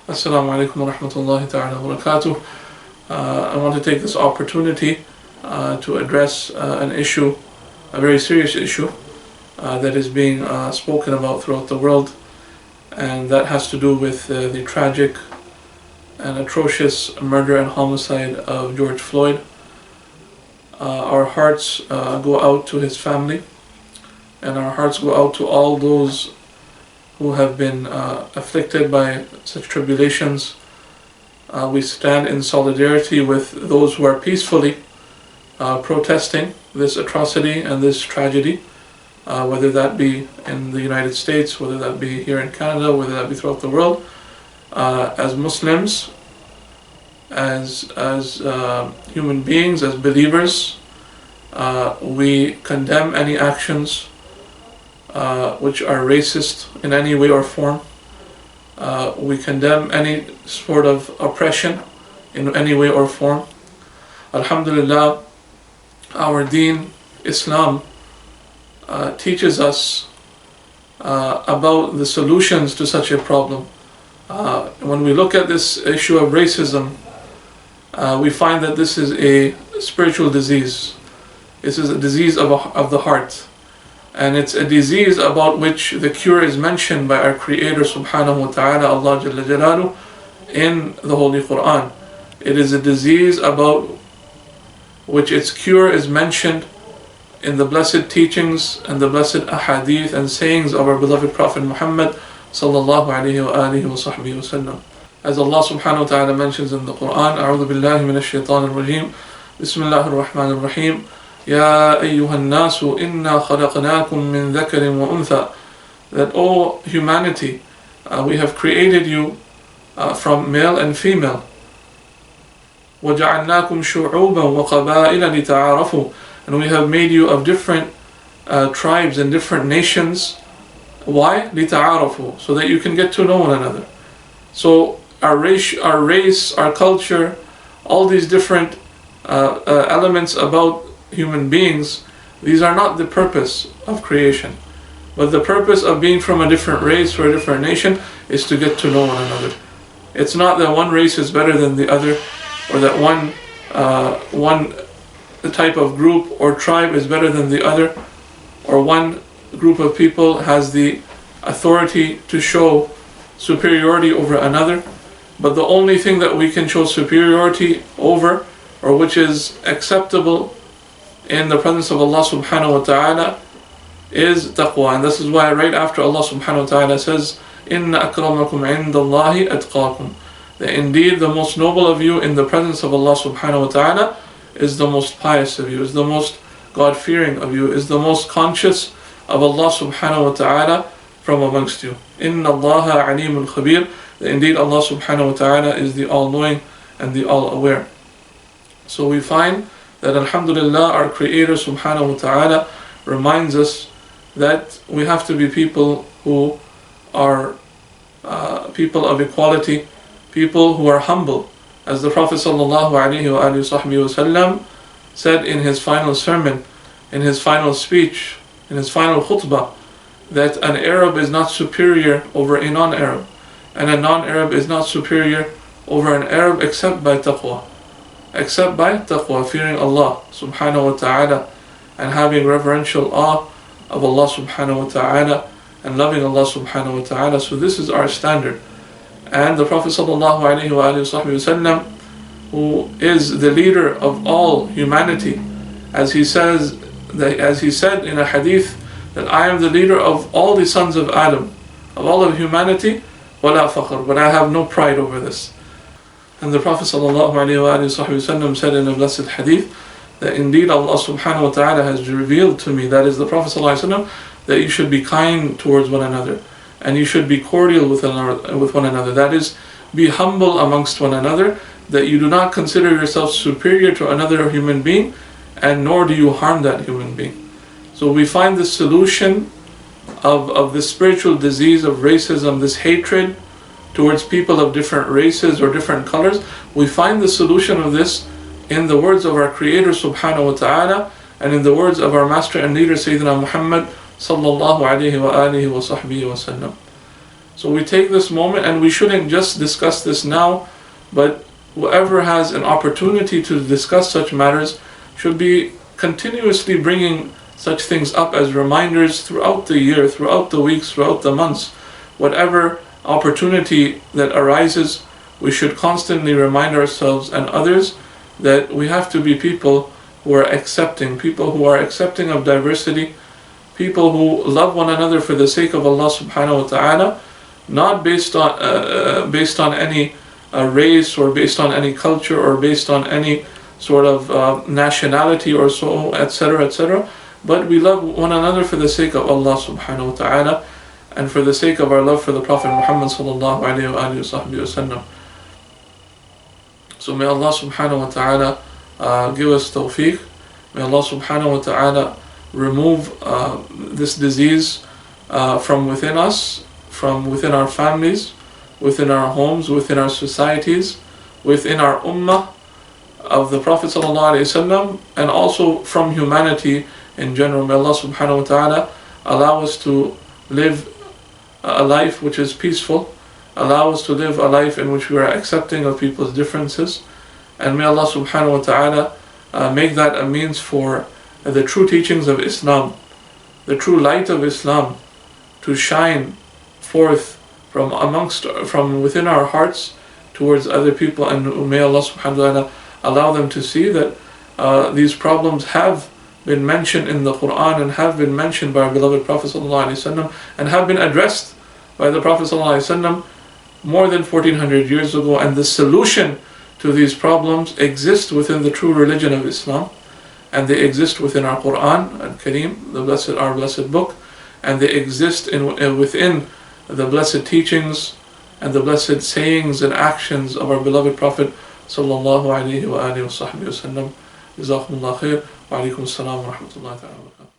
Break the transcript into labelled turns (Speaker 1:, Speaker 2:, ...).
Speaker 1: Assalamu alaikum wa rahmatullahi ta'ala wa barakatuh. I want to take this opportunity to address an issue, a very serious issue that is being spoken about throughout the world, and that has to do with the tragic and atrocious murder and homicide of George Floyd. Our hearts go out to his family, and our hearts go out to all those who have been afflicted by such tribulations. We stand in solidarity with those who are peacefully protesting this atrocity and this tragedy, whether that be in the United States, whether that be here in Canada, whether that be throughout the world. As Muslims, as human beings, as believers, we condemn any actions which are racist in any way or form. We condemn any sort of oppression in any way or form. Alhamdulillah, our deen, Islam, teaches us about the solutions to such a problem. When we look at this issue of racism, we find that this is a spiritual disease. This is a disease of the heart. And it's a disease about which the cure is mentioned by our Creator subhanahu wa ta'ala, Allah Jalla Jalaluhu, in the Holy Quran. It is a disease about which its cure is mentioned in the blessed teachings and the blessed ahadith and sayings of our beloved Prophet Muhammad sallallahu alayhi wa alihi wa sahbihi wa sallam. As Allah subhanahu wa ta'ala mentions in the Quran, A'udhu billahi minash shaitanir rajim, Bismillahir Rahmanir Rahim, Ya ayyuhan nasu inna khalaqnakum min dhakarin wa untha. That, O humanity, we have created you from male and female. وَجَعَلْنَاكُمْ شُعُوبًا وَقَبَائِلَ لِتَعَارَفُوا. And we have made you of different tribes and different nations. Why? لِتَعَارَفُوا. So that you can get to know one another. So our race, our culture, all these different elements about human beings, these are not the purpose of creation. But the purpose of being from a different race or a different nation is to get to know one another. It's not that one race is better than the other, or that one type of group or tribe is better than the other, or one group of people has the authority to show superiority over another. But the only thing that we can show superiority over, or which is acceptable in the presence of Allah subhanahu wa ta'ala, is taqwa. And this is why right after Allah subhanahu wa ta'ala says, Inna akramakum indallahi atqakum. That indeed the most noble of you in the presence of Allah subhanahu wa ta'ala is the most pious of you, is the most God-fearing of you, is the most conscious of Allah subhanahu wa ta'ala from amongst you. Inna Allaha alimul khabir. That indeed Allah subhanahu wa ta'ala is the all-knowing and the all-aware. So we find that alhamdulillah, our Creator subhanahu wa ta'ala reminds us that we have to be people who are people of equality, people who are humble. As the Prophet sallallahu alayhi wa sallam said in his final sermon, in his final speech, in his final khutbah, that an Arab is not superior over a non-Arab, and a non-Arab is not superior over an Arab except by taqwa. Except by taqwa, fearing Allah subhanahu wa ta'ala, and having reverential awe of Allah subhanahu wa ta'ala, and loving Allah subhanahu wa ta'ala. So this is our standard. And the Prophet sallallahu alayhi wa sallam, who is the leader of all humanity, as he said in a hadith, that I am the leader of all the sons of Adam, of all of humanity, wala fakhr, but I have no pride over this. And the Prophet sallallahu alayhi wa sallam said in a blessed hadith that indeed Allah subhanahu wa ta'ala has revealed to me, that is the Prophet sallallahu alayhi wa sallam, that you should be kind towards one another, and you should be cordial with one another. That is, be humble amongst one another, that you do not consider yourself superior to another human being, and nor do you harm that human being. So we find the solution of this spiritual disease of racism, this hatred towards people of different races or different colors. We find the solution of this in the words of our Creator subhanahu wa ta'ala, and in the words of our Master and Leader Sayyidina Muhammad sallallahu alayhi wa alihi wa sahbihi wa sallam. So we take this moment, and we shouldn't just discuss this now, but whoever has an opportunity to discuss such matters should be continuously bringing such things up as reminders throughout the year, throughout the weeks, throughout the months. Whatever opportunity that arises, we should constantly remind ourselves and others that we have to be people who are accepting of diversity, people who love one another for the sake of Allah subhanahu wa ta'ala, not based on any race, or based on any culture, or based on any sort of nationality, or so, etc., etc. But we love one another for the sake of Allah subhanahu wa ta'ala, and for the sake of our love for the Prophet Muhammad sallallahu alayhi wa sallam. So may Allah subhanahu wa ta'ala give us tawfiq. May Allah subhanahu wa ta'ala remove this disease from within us, from within our families, within our homes, within our societies, within our ummah of the Prophet sallallahu alayhi wa sallam, and also from humanity in general. May Allah subhanahu wa ta'ala allow us to live a life which is peaceful, allow us to live a life in which we are accepting of people's differences, and may Allah subhanahu wa ta'ala make that a means for the true teachings of Islam, the true light of Islam, to shine forth from within our hearts towards other people, and may Allah subhanahu wa ta'ala allow them to see that these problems have been mentioned in the Quran, and have been mentioned by our beloved Prophet sallallahu alaihi wasallam, and have been addressed by the Prophet sallallahu alaihi wasallam more than 1400 years ago, and the solution to these problems exist within the true religion of Islam, and they exist within our Quran al-Kareem, our blessed book, and they exist within the blessed teachings and the blessed sayings and actions of our beloved Prophet sallallahu alaihi wa alihi wa sahbihi wa sallam. Jazakumullah khair. Wa alaikum assalam wa rahmatullahi wa barakatuh.